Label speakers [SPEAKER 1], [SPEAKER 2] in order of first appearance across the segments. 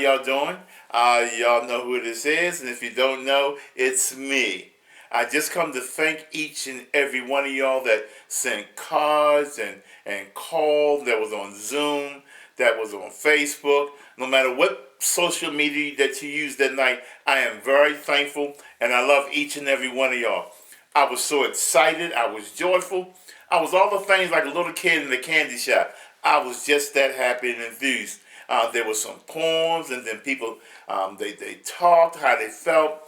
[SPEAKER 1] y'all doing? Y'all know who this is, and if you don't know, it's me. I just come to thank each and every one of y'all that sent cards and called, that was on Zoom, that was on Facebook. No matter what social media that you used that night, I am very thankful, and I love each and every one of y'all. I was so excited. I was joyful. I was all the things like a little kid in the candy shop. I was just that happy and enthused. There were some poems, and then people they talked how they felt,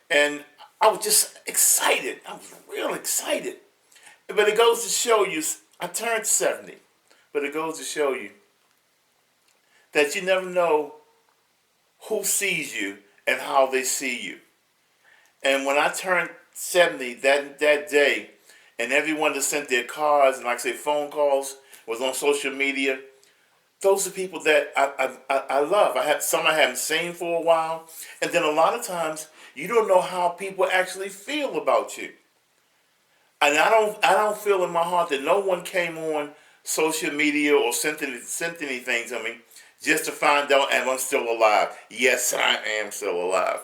[SPEAKER 1] and I was just excited. I was real excited. But it goes to show you, I turned 70. But it goes to show you that you never know who sees you and how they see you. And when I turned 70 that day, and everyone that sent their cards and like I say phone calls was on social media, those are people that I love. I haven't seen for a while, and then a lot of times you don't know how people actually feel about you. And I don't feel in my heart that no one came on social media or sent anything to me just to find out if I'm still alive. Yes, I am still alive.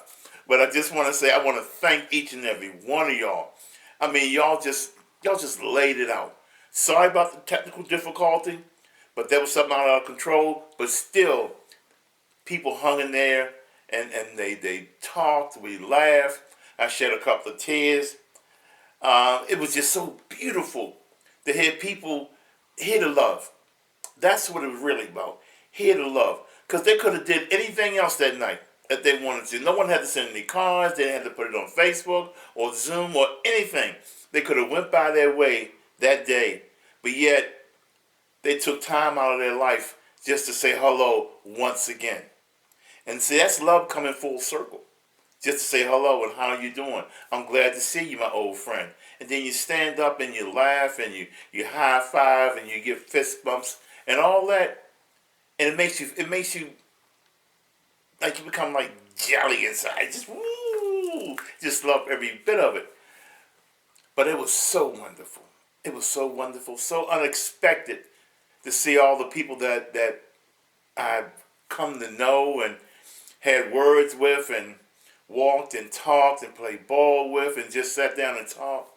[SPEAKER 1] But I just want to say I want to thank each and every one of y'all. I mean, y'all just laid it out. Sorry about the technical difficulty, but there was something out of our control. But still, people hung in there and they talked, we laughed. I shed a couple of tears. It was just so beautiful to hear people hear the love. That's what it was really about. Hear the love. Because they could have did anything else that night that they wanted to. No one had to send any cards. They didn't have to put it on Facebook or Zoom or anything. They could have went by their way that day. But yet, they took time out of their life just to say hello once again. And see, that's love coming full circle. Just to say hello and how you doing. I'm glad to see you, my old friend. And then you stand up and you laugh and you high five and you give fist bumps and all that. And it makes you like you become like jelly inside. Just woo, just love every bit of it. But it was so wonderful. It was so wonderful, so unexpected to see all the people that I've come to know and had words with and walked and talked and played ball with and just sat down and talked.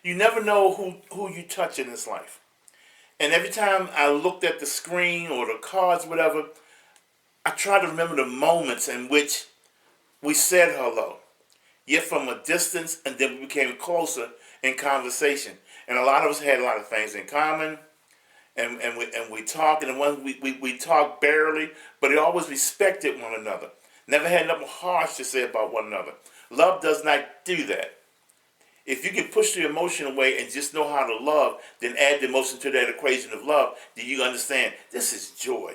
[SPEAKER 1] You never know who you touch in this life. And every time I looked at the screen or the cards, whatever, I try to remember the moments in which we said hello, yet from a distance, and then we became closer in conversation. And a lot of us had a lot of things in common, and we talked, and when we talked barely, but we always respected one another. Never had nothing harsh to say about one another. Love does not do that. If you can push the emotion away and just know how to love, then add the emotion to that equation of love, then you understand this is joy.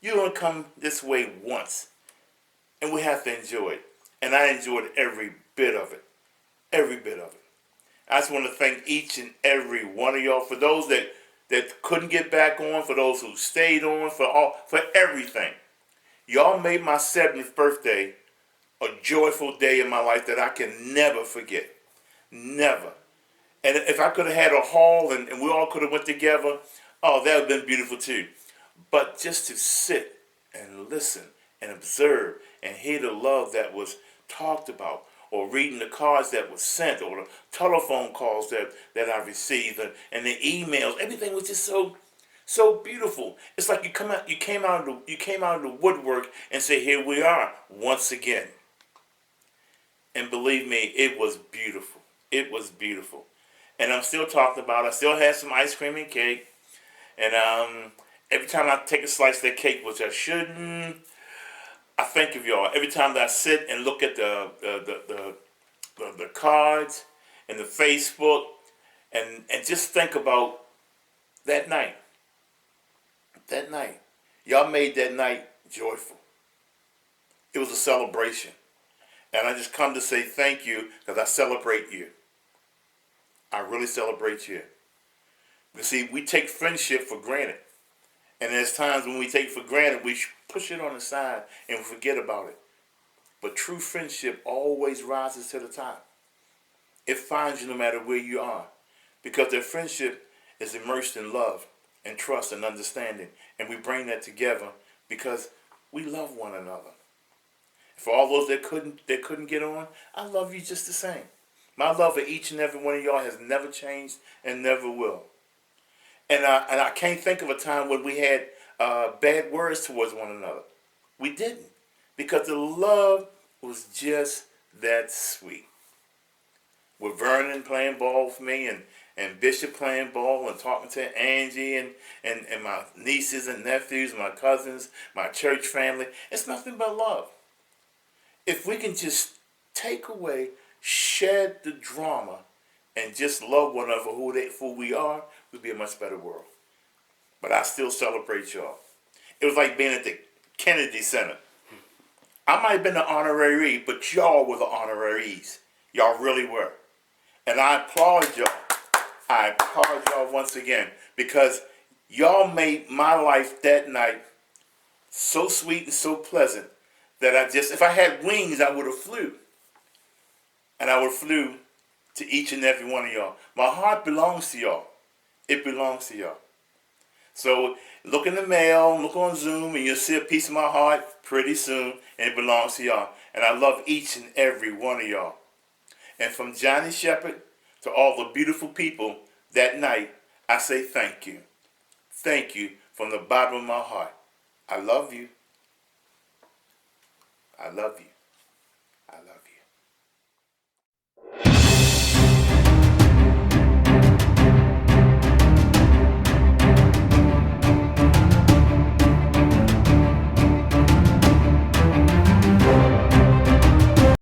[SPEAKER 1] You don't come this way once, and we have to enjoy it. And I enjoyed every bit of it. Every bit of it. I just want to thank each and every one of y'all, for those that couldn't get back on, for those who stayed on, for everything. Y'all made my 70th birthday a joyful day in my life that I can never forget. Never. And if I could have had a hall and we all could have went together, oh, that would have been beautiful too. But just to sit and listen and observe and hear the love that was talked about, or reading the cards that were sent, or the telephone calls that I received, and the emails, everything was just so beautiful. It's like you came out of the woodwork and say, here we are once again. And believe me, it was beautiful. It was beautiful. And I'm still talking about it. I still had some ice cream and cake. And every time I take a slice of that cake, which I shouldn't, I think of y'all. Every time that I sit and look at the cards and the Facebook, and just think about that night. That night. Y'all made that night joyful. It was a celebration. And I just come to say thank you, because I celebrate you. I really celebrate you. You see, we take friendship for granted. And there's times when we take it for granted, we push it on the side and we forget about it. But true friendship always rises to the top. It finds you no matter where you are. Because their friendship is immersed in love and trust and understanding. And we bring that together because We love one another. For all those that couldn't get on, I love you just the same. My love for each and every one of y'all has never changed and never will. And I can't think of a time when we had bad words towards one another. We didn't, because the love was just that sweet. With Vernon playing ball with me, and Bishop playing ball and talking to Angie, and my nieces and nephews, my cousins, my church family. It's nothing but love. If we can just take away, shed the drama, and just love one another who we are, we'd be a much better world. But I still celebrate y'all. It was like being at the Kennedy Center. I might have been the honorary, but y'all were the honoraries. Y'all really were. And I applaud y'all. I applaud y'all once again, because y'all made my life that night so sweet and so pleasant that if I had wings, I would have flew. And I would have flew to each and every one of y'all. My heart belongs to y'all. It belongs to y'all. So look in the mail, look on Zoom, and you'll see a piece of my heart pretty soon, and it belongs to y'all. And I love each and every one of y'all. And from Johnny Shepherd to all the beautiful people that night, I say thank you. Thank you from the bottom of my heart. I love you. I love you.